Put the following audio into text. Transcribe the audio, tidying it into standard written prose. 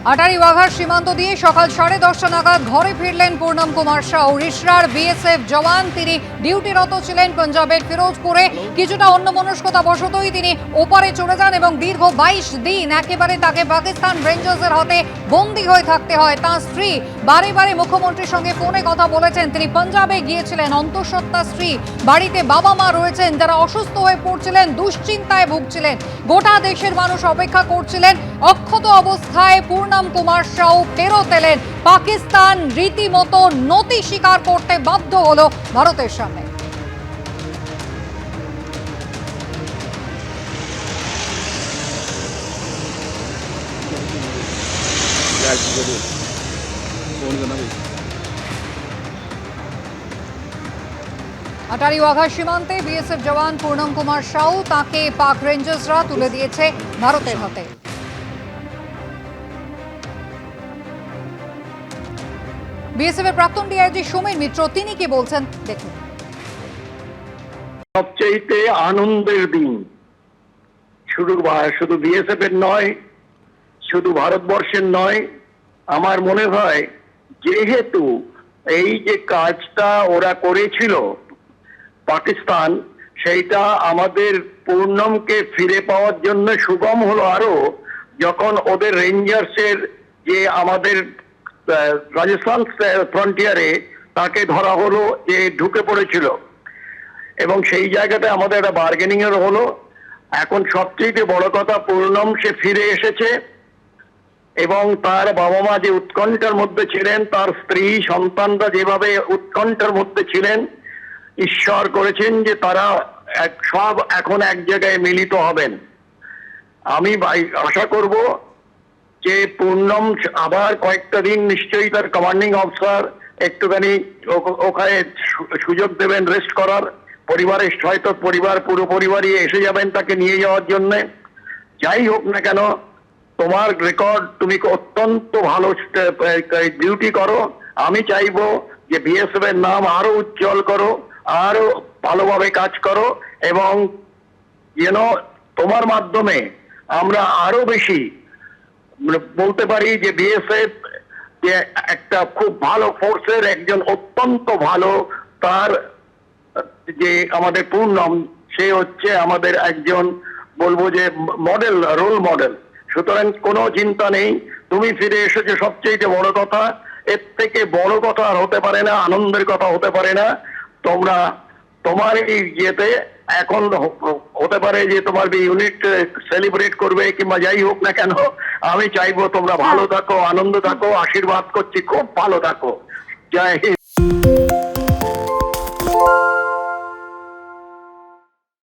আটারি ওয়াঘার সীমান্ত দিয়ে সকাল 10:30 নাগাদ ঘরে ফিরলেন পূর্ণম কুমার সাউ। রিষড়ার বিএসএফ জওয়ান, তিনি ডিউটিরত ছিলেন পাঞ্জাবের ফিরোজপুরে। কিছুটা অন্যমনস্কতা বশতই তিনি ওপারে চলে যান এবং দীর্ঘ 22 দিন একেবারে তাকে পাকিস্তান রেঞ্জার্সের হাতে বন্দী হয়ে থাকতে হয়। তাঁর স্ত্রী বারে বারে মুখ্যমন্ত্রীর সঙ্গে ফোনে কথা বলেছেন। তিনি পাঞ্জাবে গিয়েছিলেন, অন্তঃসত্ত্বা স্ত্রী, বাড়িতে বাবা মা রয়েছেন যারা অসুস্থ হয়ে পড়ছিলেন, দুশ্চিন্তায় ভুগছিলেন। গোটা দেশের মানুষ অপেক্ষা করছিলেন। অক্ষত অবস্থায় পূর্ণম কুমার সাউ ফেরত এলেন। পাকিস্তান রীতিমতো নতি স্বীকার করতে বাধ্য হলো ভারতের সামনে। আটারি ওয়াঘা সীমান্তে বিএসএফ জওয়ান পূর্ণম কুমার সাউ, তাকে পাক রেঞ্জার্সরা তুলে দিয়েছে ভারতের হাতে। বিএসএফ এর প্রাক্তন ডিআইজি সমীর মিত্র, তিনি কি বলছেন দেখুন। সবচেয়ে আনন্দের দিন শুধু বিএসএফ এর নয়, শুধু ভারতবর্ষের নয়। আমার মনে হয় যেহেতু এই যে কাজটা ওরা করেছিল পাকিস্তান, সেইটা আমাদের পূর্ণমকে ফিরে পাওয়ার জন্য সুগম হলো আরো, যখন ওদের রেঞ্জার্সের যে আমাদের রাজস্থান ফ্রন্টিয়ারে তাকে ধরা হলো, যে ঢুকে পড়েছিল, এবং সেই জায়গাতে আমাদের একটা বার্গেনিং এর হলো। এখন সবচেয়ে বড় কথা, পূর্ণম সে ফিরে এসেছে এবং তার বাবা মা যে উৎকণ্ঠার মধ্যে ছিলেন, তার স্ত্রী সন্তানরা যেভাবে উৎকণ্ঠার মধ্যে ছিলেন, ঈশ্বর করেছেন যে তারা সব এখন এক জায়গায় মিলিত হবেন। আমি আশা করব যে পূর্ণম আবার কয়েকটা দিন নিশ্চয়ই তার কমান্ডিং অফিসার একটুখানি ওখানে সুযোগ দেবেন রেস্ট করার। পরিবারের হয়তো পুরো পরিবারই এসে যাবেন তাকে নিয়ে যাওয়ার জন্য। যাই হোক না কেন, তোমার রেকর্ড, তুমি অত্যন্ত ভালো ডিউটি করো। আমি চাইবো যে বিএসএফ এর নাম আরো উজ্জ্বল করো, আরো ভালোভাবে কাজ করো, এবং যেন তোমার মাধ্যমে আমরা আরো বেশি বলতে পারি যে বিএসএফ যে একটা খুব ভালো ফোর্সের একজন অত্যন্ত ভালো, তার যে আমাদের পূর্ণম, সে হচ্ছে আমাদের একজন বলবো যে মডেল, রোল মডেল। সুতরাং কোনো চিন্তা নেই, তুমি ফিরে এসেছো, সবচেয়ে বড় কথা। এর থেকে বড় কথা আর হতে পারে না, আনন্দের কথা হতে পারে না। তোমরা তোমার এই ইয়েতে এখন হতে পারে যে তোমার ইউনিট সেলিব্রেট করবে কিংবা যাই হোক না কেন, আমি চাইবো তোমরা ভালো থাকো, আনন্দ থাকো, আশীর্বাদ করছি, খুব ভালো থাকো। জয় হিন্দ।